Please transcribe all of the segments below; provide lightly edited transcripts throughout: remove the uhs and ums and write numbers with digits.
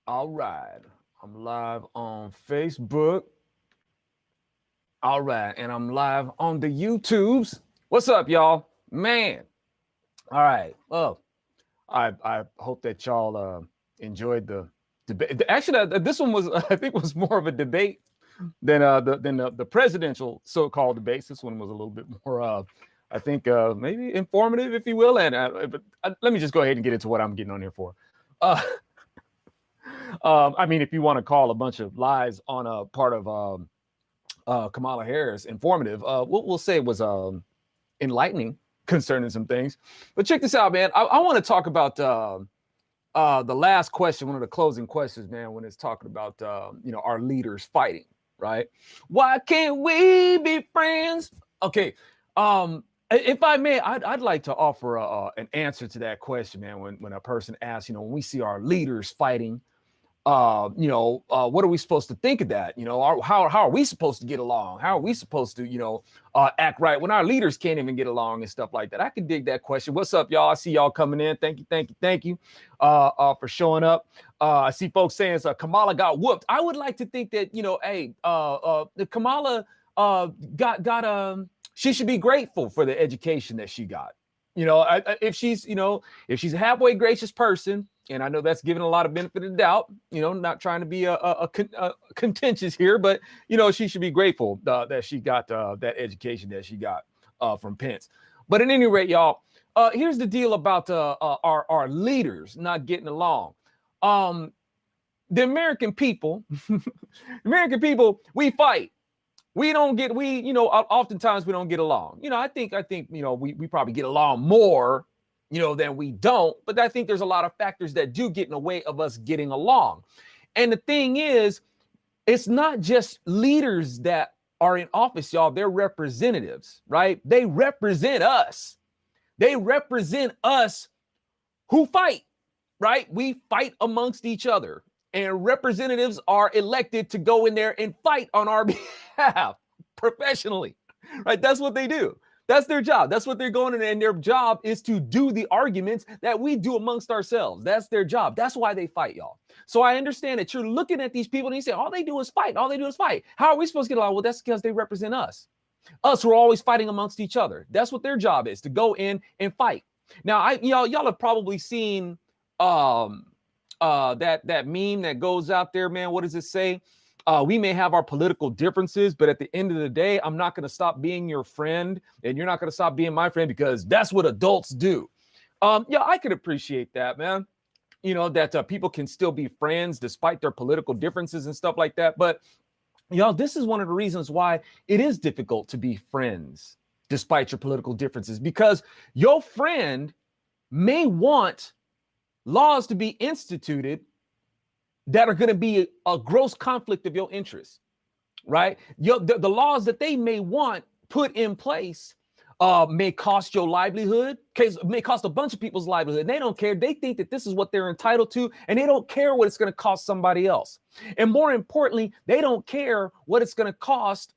All right. I'm live on Facebook. All right. And I'm live on the YouTubes. What's up, y'all? Man. All right. Well, I hope that y'all enjoyed the debate. Actually, this one was, I think, was more of a debate than the presidential so-called debates. This one was a little bit more, I think, maybe informative, if you will. And but let me just go ahead and get into what I'm getting on here for. Uh, I mean, if you want to call a bunch of lies on a part of Kamala Harris informative, we'll say it was enlightening concerning some things. But check this out, man. I want to talk about the last question, one of the closing questions, man, when it's talking about our leaders fighting, right? Why can't we be friends? Okay. If I may, I'd like to offer an answer to that question, man. When a person asks, when we see our leaders fighting, what are we supposed to think of that? How are we supposed to get along? How are we supposed to, act right when our leaders can't even get along and stuff like that? I can dig that question. What's up, y'all? I see y'all coming in. Thank you for showing up. I see folks saying Kamala got whooped. I would like to think that, the Kamala got she should be grateful for the education that she got. If she's a halfway gracious person, and I know that's given a lot of benefit of the doubt, not trying to be a contentious here, but, she should be grateful that she got that education that she got from Pence. But at any rate, y'all, here's the deal about our leaders not getting along. The American people, we fight. Oftentimes we don't get along. I think, we probably get along more, than we don't. But I think there's a lot of factors that do get in the way of us getting along. And the thing is, it's not just leaders that are in office, y'all. They're representatives, right? They represent us. They represent us who fight, right? We fight amongst each other. And representatives are elected to go in there and fight on our behalf professionally, right? That's what they do. That's their job. That's what they're going in, and their job is to do the arguments that we do amongst ourselves. That's their job. That's why they fight, y'all. So I understand that you're looking at these people and you say, all they do is fight. All they do is fight. How are we supposed to get along? Well, that's because they represent us. Us who are always fighting amongst each other. That's what their job is, to go in and fight. Now, y'all have probably seen that meme that goes out there, man. What does it say? We may have our political differences, but at the end of the day, I'm not going to stop being your friend, and you're not going to stop being my friend, because that's what adults do. I could appreciate that, man. That people can still be friends despite their political differences and stuff like that. But, this is one of the reasons why it is difficult to be friends despite your political differences, because your friend may want laws to be instituted that are going to be a gross conflict of your interests, right? The laws that they may want put in place may cost your livelihood, may cost a bunch of people's livelihood. And they don't care. They think that this is what they're entitled to, and they don't care what it's going to cost somebody else. And more importantly, they don't care what it's going to cost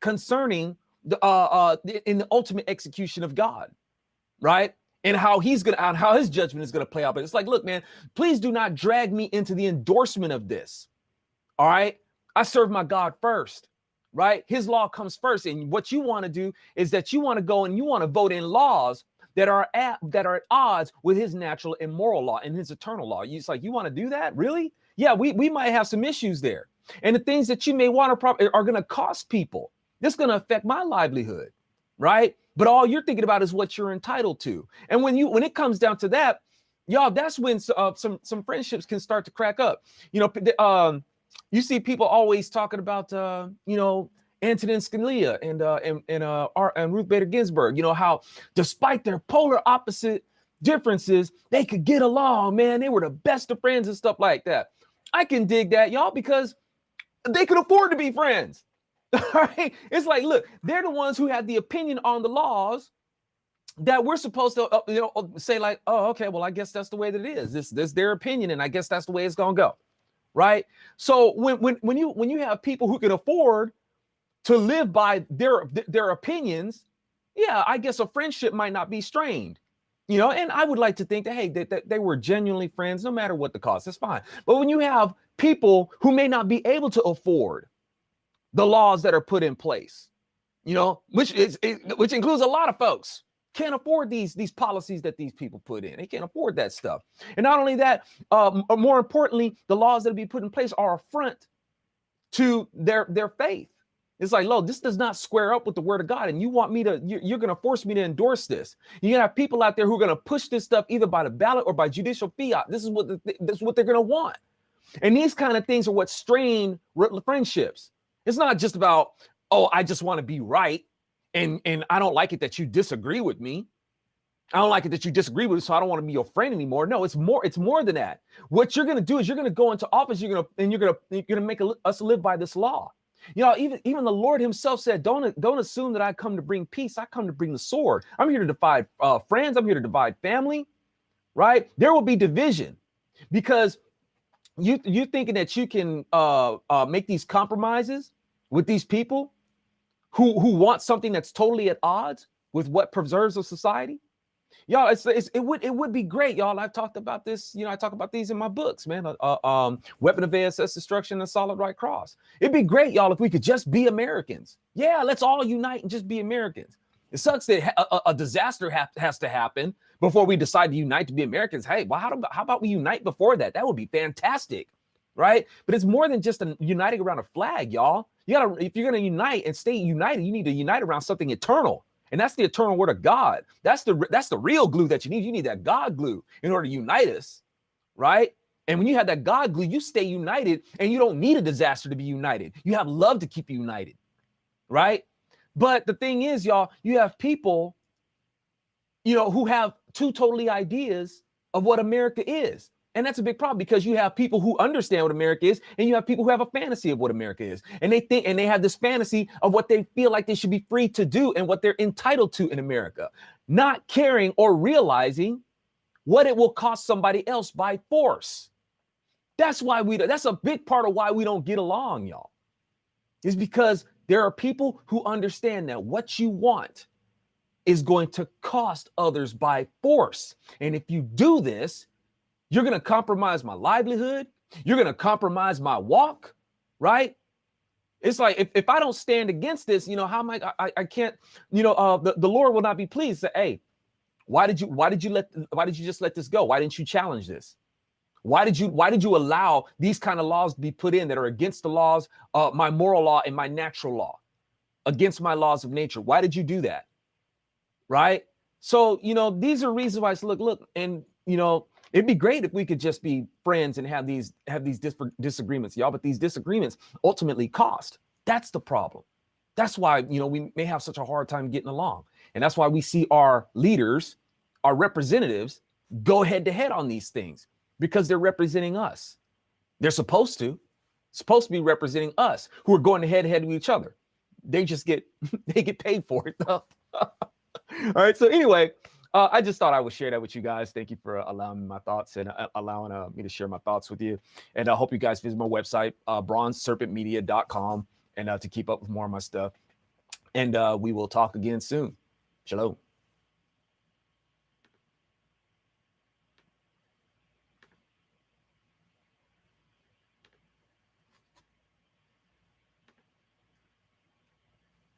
concerning in the ultimate execution of God, right? And how how his judgment is going to play out. But it's like, look, man, please do not drag me into the endorsement of this. All right. I serve my God first, right? His law comes first. And what you want to do is that you want to go and you want to vote in laws that are at odds with his natural and moral law and his eternal law. It's like, you want to do that? Really? Yeah, we might have some issues there. And the things that you may want to are going to cost people. This is going to affect my livelihood, right? But all you're thinking about is what you're entitled to. And when it comes down to that, y'all, that's when some friendships can start to crack up. You see people always talking about Antonin Scalia and Ruth Bader Ginsburg. How despite their polar opposite differences, they could get along. Man, they were the best of friends and stuff like that. I can dig that, y'all, because they could afford to be friends. All right. It's like, look, they're the ones who had the opinion on the laws that we're supposed to, say like, oh, okay, well, I guess that's the way that it is. This their opinion, and I guess that's the way it's gonna go, right? So when you have people who can afford to live by their opinions, yeah, I guess a friendship might not be strained. You know, and I would like to think that, hey, that they were genuinely friends, no matter what the cost, that's fine. But when you have people who may not be able to afford the laws that are put in place, you know, which includes a lot of folks can't afford these policies that these people put in. They can't afford that stuff. And not only that, more importantly, the laws that be put in place are affront to their faith. It's like, Lo, this does not square up with the word of God. And you want me to, you're going to force me to endorse this. You're going to have people out there who are going to push this stuff either by the ballot or by judicial fiat. This is what they're going to want. And these kind of things are what strain friendships. It's not just about, oh, I just want to be right. And I don't like it that you disagree with me. I don't like it that you disagree with me, so I don't want to be your friend anymore. No, it's more than that. What you're going to do is you're going to go into office, you're going to make us live by this law. You know, even the Lord himself said, don't assume that I come to bring peace. I come to bring the sword. I'm here to divide friends. I'm here to divide family, right? There will be division because you thinking that you can make these compromises with these people who want something that's totally at odds with what preserves a society. Y'all, it would be great, y'all. I've talked about this, you know, I talk about these in my books, man. Weapon of ASS Destruction and Solid Right Cross. It'd be great, y'all, if we could just be Americans. Yeah, let's all unite and just be Americans. It sucks that a disaster has to happen before we decide to unite to be Americans. Hey, well, how about we unite before that? That would be fantastic, right? But it's more than just uniting around a flag, y'all. If you're gonna unite and stay united, you need to unite around something eternal. And that's the eternal word of God. That's the real glue that you need. You need that God glue in order to unite us, right? And when you have that God glue, you stay united and you don't need a disaster to be united. You have love to keep you united, right? But the thing is, y'all, you have people, you know, who have two totally ideas of what America is. And that's a big problem because you have people who understand what America is and you have people who have a fantasy of what America is. And they think, and they have this fantasy of what they feel like they should be free to do and what they're entitled to in America, not caring or realizing what it will cost somebody else by force. That's a big part of why we don't get along, y'all, is because there are people who understand that what you want is going to cost others by force. And if you do this, you're going to compromise my livelihood. You're going to compromise my walk, right? It's like, if I don't stand against this, you know, how am I can't, you know, the Lord will not be pleased. Say, hey, why did you just let this go? Why didn't you challenge this? Why did you allow these kind of laws to be put in that are against the laws, my moral law and my natural law, against my laws of nature? Why did you do that? Right? So, you know, these are reasons why I say, look, and, you know, it'd be great if we could just be friends and have these disagreements, y'all. But these disagreements ultimately cost. That's the problem. That's why, you know, we may have such a hard time getting along. And that's why we see our leaders, our representatives, go head to head on these things because they're representing us. They're supposed to be representing us who are going head to head with each other. They just get paid for it though. All right. So anyway, I just thought I would share that with you guys. Thank you for allowing me my thoughts and allowing me to share my thoughts with you. And I hope you guys visit my website, bronzeserpentmedia.com, and to keep up with more of my stuff. And we will talk again soon. Shalom.